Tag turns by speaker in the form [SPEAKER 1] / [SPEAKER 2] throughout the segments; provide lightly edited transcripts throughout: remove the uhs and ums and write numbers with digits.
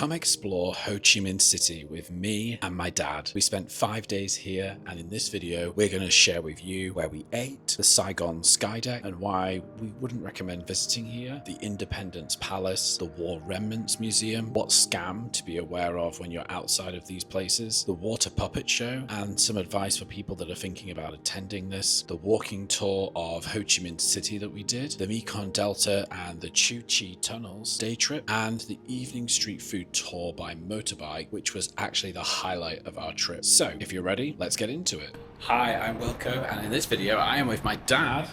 [SPEAKER 1] Come explore Ho Chi Minh City with me and my dad. We spent 5 days here, and in this video we're going to share with you where we ate, the Saigon Skydeck and why we wouldn't recommend visiting here, the Independence Palace, the War Remnants Museum, what scam to be aware of when you're outside of these places, the water puppet show, and some advice for people that are thinking about attending this, the walking tour of Ho Chi Minh City that we did, the Mekong Delta and the Chu Chi Tunnels day trip, and the evening street food tour by Motorbike, which was actually the highlight of our trip. So if you're ready, let's get into it. Hi, I'm Wilko, and in this video I am with my dad.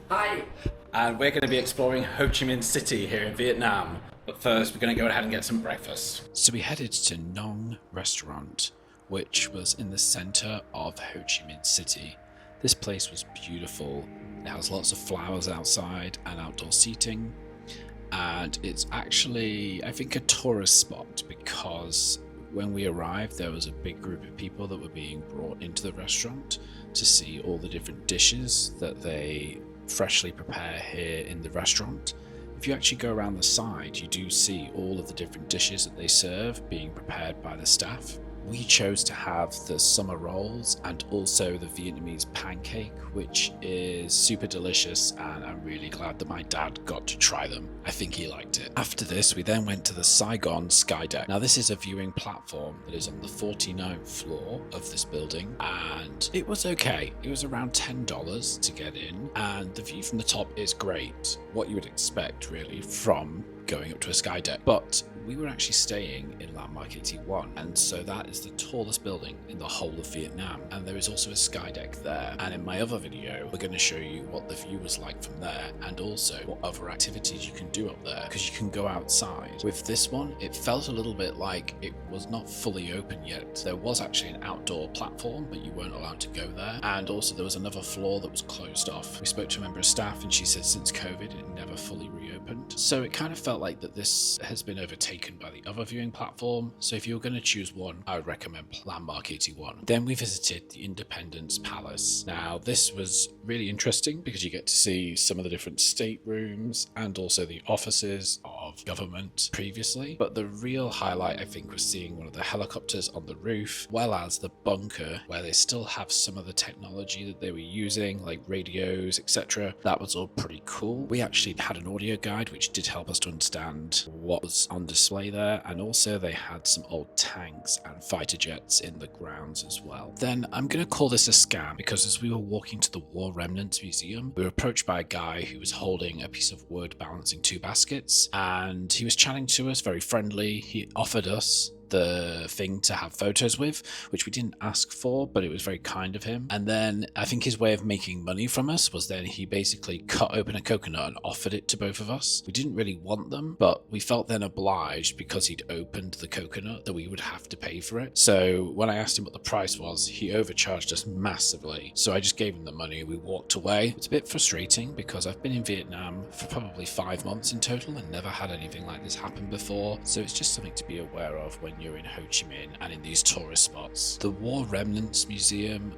[SPEAKER 2] Hi.
[SPEAKER 1] And we're going to be exploring Ho Chi Minh City here in Vietnam. But first we're going to go ahead and get some breakfast. So we headed to Ngon Restaurant, which was in the center of Ho Chi Minh City. This place was beautiful. It has lots of flowers outside and outdoor seating. And it's actually, I think, a tourist spot because when we arrived, there was a big group of people that were being brought into the restaurant to see all the different dishes that they freshly prepare here in the restaurant. If you actually go around the side, you do see all of the different dishes that they serve being prepared by the staff. We chose to have the summer rolls and also the Vietnamese pancake, which is super delicious, and I'm really glad that my dad got to try them. I think he liked it. After this, we then went to the Saigon Skydeck. Now this is a viewing platform that is on the 49th floor of this building, and it was okay. It was around $10 to get in, and the view from the top is great. What you would expect really from going up to a skydeck, but we were actually staying in Landmark 81, and so that is the tallest building in the whole of Vietnam, and there is also a skydeck there. And in my other video we're going to show you what the view was like from there, and also what other activities you can do up there, because you can go outside. With this one, it felt a little bit like it was not fully open yet. There was actually an outdoor platform, but you weren't allowed to go there, and also there was another floor that was closed off. We spoke to a member of staff and she said since COVID it never fully reopened, so it kind of felt like that this has been overtaken by the other viewing platform. So if you were going to choose one, I would recommend Landmark 81. Then we visited the Independence Palace. Now this was really interesting because you get to see some of the different staterooms and also the offices of government previously, but the real highlight I think was seeing one of the helicopters on the roof, well as the bunker where they still have some of the technology that they were using, like radios, etc. That was all pretty cool. We actually had an audio guide which did help us to understand what was on display there, and also they had some old tanks and fighter jets in the grounds as well. Then I'm going to call this a scam because as we were walking to the War Remnants Museum, we were approached by a guy who was holding a piece of wood balancing two baskets, and he was chatting to us, very friendly. He offered us the thing to have photos with, which we didn't ask for, but it was very kind of him. And then I think his way of making money from us was then he basically cut open a coconut and offered it to both of us. We didn't really want them, but we felt then obliged because he'd opened the coconut that we would have to pay for it. So when I asked him what the price was, he overcharged us massively. So I just gave him the money. We walked away. It's a bit frustrating because I've been in Vietnam for probably 5 months in total and never had anything like this happen before. So it's just something to be aware of when you're in Ho Chi Minh and in these tourist spots. The War Remnants Museum,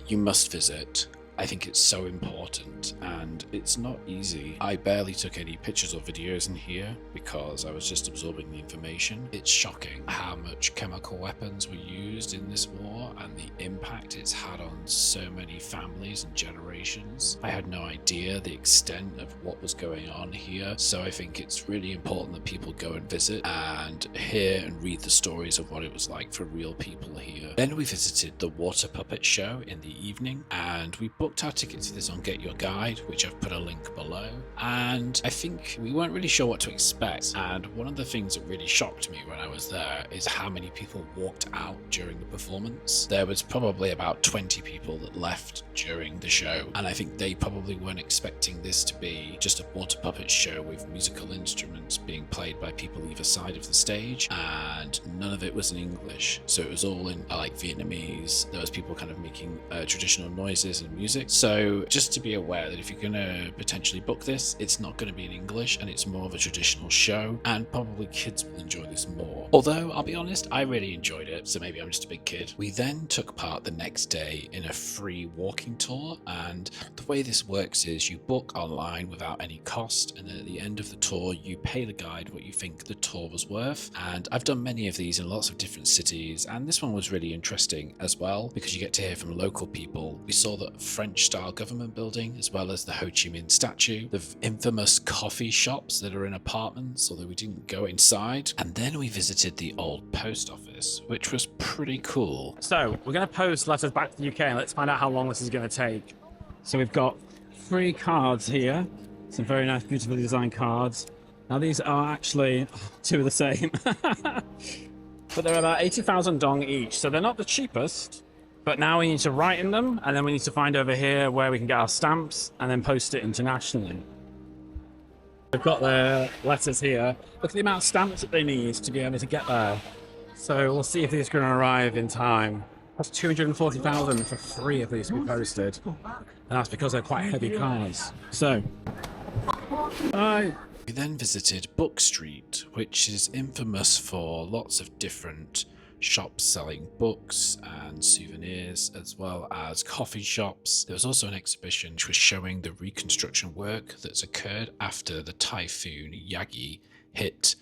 [SPEAKER 1] you must visit. I think it's so important and it's not easy. I barely took any pictures or videos in here because I was just absorbing the information. It's shocking how much chemical weapons were used in this war and the impact it's had on so many families and generations. I had no idea the extent of what was going on here, so I think it's really important that people go and visit and hear and read the stories of what it was like for real people here. Then we visited the water puppet show in the evening, and we booked our tickets to this on Get Your Guide, which I've put a link below, and I think we weren't really sure what to expect. And one of the things that really shocked me when I was there is how many people walked out during the performance. There was probably about 20 people that left during the show, and I think they probably weren't expecting this to be just a water puppet show with musical instruments being played by people either side of the stage, and none of it was in English, so it was all in like Vietnamese. There was people kind of making traditional noises and music. So just to be aware that if you're going to potentially book this, it's not going to be in English and it's more of a traditional show, and probably kids will enjoy this more. Although, I'll be honest, I really enjoyed it, so maybe I'm just a big kid. We then took part the next day in a free walking tour, and the way this works is you book online without any cost, and then at the end of the tour, you pay the guide what you think the tour was worth. And I've done many of these in lots of different cities, and this one was really interesting as well, because you get to hear from local people. We saw the French-style government building, as well as the Ho Chi Minh statue, the infamous coffee shops that are in apartments, although we didn't go inside, and then we visited the old post office, which was pretty cool.
[SPEAKER 2] So we're going to post letters back to the UK and let's find out how long this is going to take. So we've got 3 cards here, some very nice, beautifully designed cards. Now these are actually 2 of the same, but they're about 80,000 dong each, so they're not the cheapest. But now we need to write in them, and then we need to find over here where we can get our stamps and then post it internationally. They've got their letters here. Look at the amount of stamps that they need to be able to get there. So we'll see if these are going to arrive in time. That's 240,000 for 3 of these to be posted. And that's because they're quite heavy cards. So, bye.
[SPEAKER 1] We then visited Book Street, which is infamous for lots of different shops selling books and souvenirs, as well as coffee shops. There was also an exhibition which was showing the reconstruction work that's occurred after the typhoon Yagi hit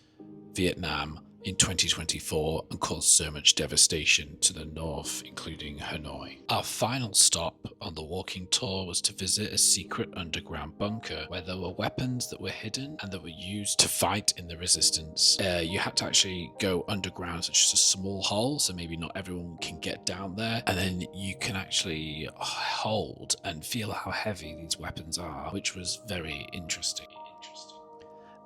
[SPEAKER 1] Vietnam in 2024 and caused so much devastation to the north, including Hanoi. Our final stop on the walking tour was to visit a secret underground bunker where there were weapons that were hidden and that were used to fight in the resistance. You had to actually go underground, such as a small hole, so maybe not everyone can get down there, and then you can actually hold and feel how heavy these weapons are, which was very interesting.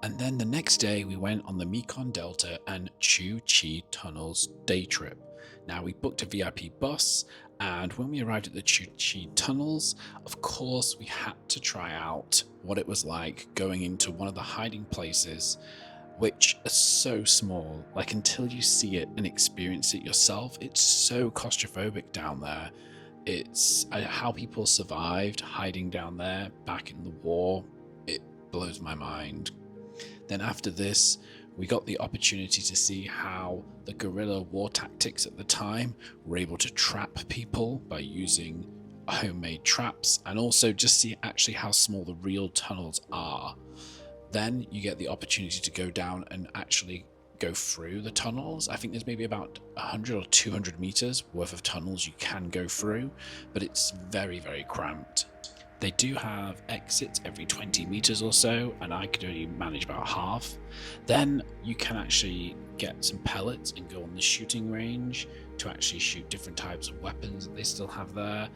[SPEAKER 1] And then the next day we went on the Mekong Delta and Chu Chi Tunnels day trip. Now we booked a VIP bus, and when we arrived at the Chu Chi Tunnels, of course we had to try out what it was like going into one of the hiding places, which are so small. Like, until you see it and experience it yourself, it's so claustrophobic down there. It's how people survived hiding down there back in the war. It blows my mind. Then after this, we got the opportunity to see how the guerrilla war tactics at the time were able to trap people by using homemade traps, and also just see actually how small the real tunnels are. Then you get the opportunity to go down and actually go through the tunnels. I think there's maybe about 100 or 200 meters worth of tunnels you can go through, but it's very, very cramped. They do have exits every 20 meters or so, and I could only manage about half. Then you can actually get some pellets and go on the shooting range to actually shoot different types of weapons that they still have there.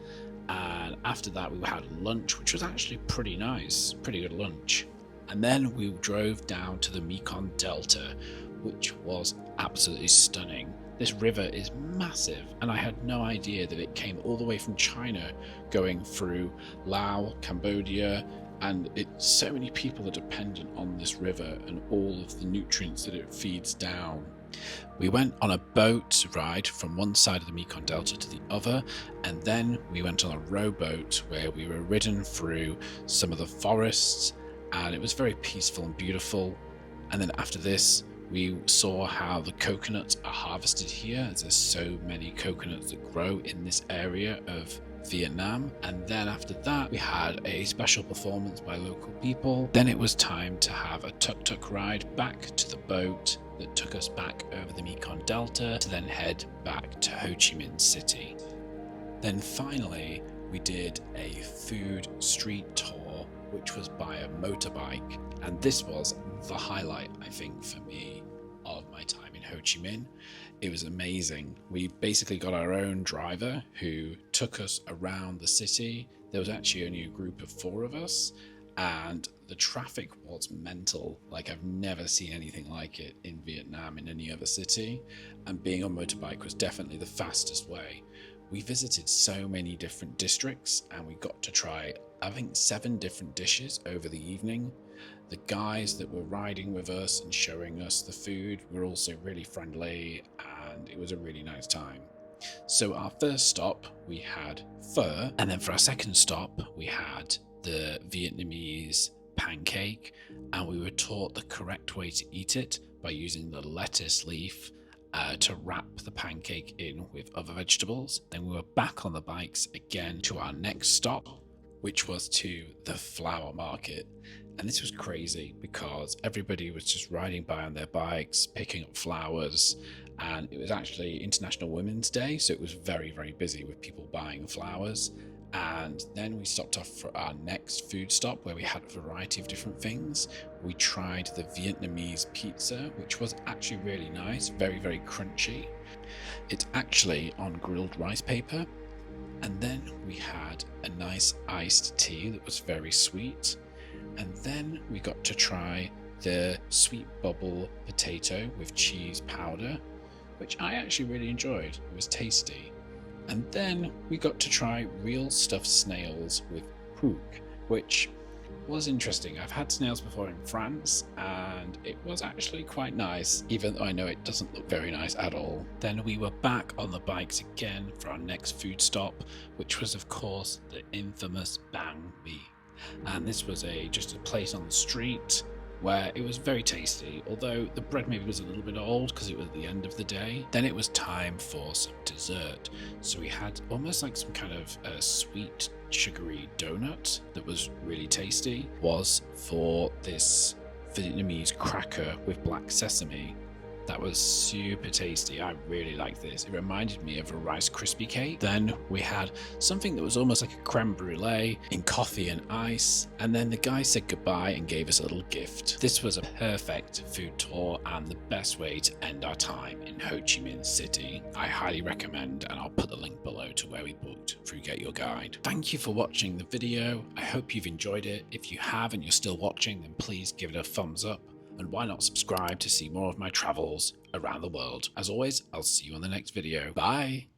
[SPEAKER 1] And after that we had lunch, which was actually pretty nice, pretty good lunch. And then we drove down to the Mekong Delta, which was absolutely stunning. This river is massive, and I had no idea that it came all the way from China, going through Laos, Cambodia, and so many people are dependent on this river and all of the nutrients that it feeds down. We went on a boat ride from one side of the Mekong Delta to the other, and then we went on a rowboat where we were ridden through some of the forests, and it was very peaceful and beautiful. And then after this, we saw how the coconuts are harvested here, as there's so many coconuts that grow in this area of Vietnam. And then after that, we had a special performance by local people. Then it was time to have a tuk-tuk ride back to the boat that took us back over the Mekong Delta to then head back to Ho Chi Minh City. Then finally, we did a food street tour, which was by a motorbike. And this was the highlight, I think, for me of my time in Ho Chi Minh. It was amazing. We basically got our own driver who took us around the city. There was actually only a group of 4 of us, and the traffic was mental. Like, I've never seen anything like it in Vietnam in any other city, and being on motorbike was definitely the fastest way. We visited so many different districts, and we got to try, I think, 7 different dishes over the evening. The guys that were riding with us and showing us the food were also really friendly, and it was a really nice time. So our first stop, we had pho, and then for our second stop, we had the Vietnamese pancake, and we were taught the correct way to eat it by using the lettuce leaf to wrap the pancake in with other vegetables. Then we were back on the bikes again to our next stop, which was to the flower market. And this was crazy because everybody was just riding by on their bikes, picking up flowers. And it was actually International Women's Day, so it was very, very busy with people buying flowers. And then we stopped off for our next food stop where we had a variety of different things. We tried the Vietnamese pizza, which was actually really nice, very, very crunchy. It's actually on grilled rice paper. And then we had a nice iced tea that was very sweet. And then we got to try the sweet bubble potato with cheese powder, which I actually really enjoyed. It was tasty. And then we got to try real stuffed snails with hook, which was interesting. I've had snails before in France, and it was actually quite nice, even though I know it doesn't look very nice at all. Then we were back on the bikes again for our next food stop, which was, of course, the infamous Banh Mi. And this was just a place on the street where it was very tasty, although the bread maybe was a little bit old because it was at the end of the day. Then it was time for some dessert. So we had almost like some kind of sweet, sugary donut that was really tasty. Was for this Vietnamese cracker with black sesame. That was super tasty. I really liked this. It reminded me of a Rice Krispie cake. Then we had something that was almost like a creme brulee in coffee and ice. And then the guy said goodbye and gave us a little gift. This was a perfect food tour and the best way to end our time in Ho Chi Minh City. I highly recommend, and I'll put the link below to where we booked through Get Your Guide. Thank you for watching the video. I hope you've enjoyed it. If you have and you're still watching, then please give it a thumbs up. And why not subscribe to see more of my travels around the world? As always, I'll see you on the next video. Bye!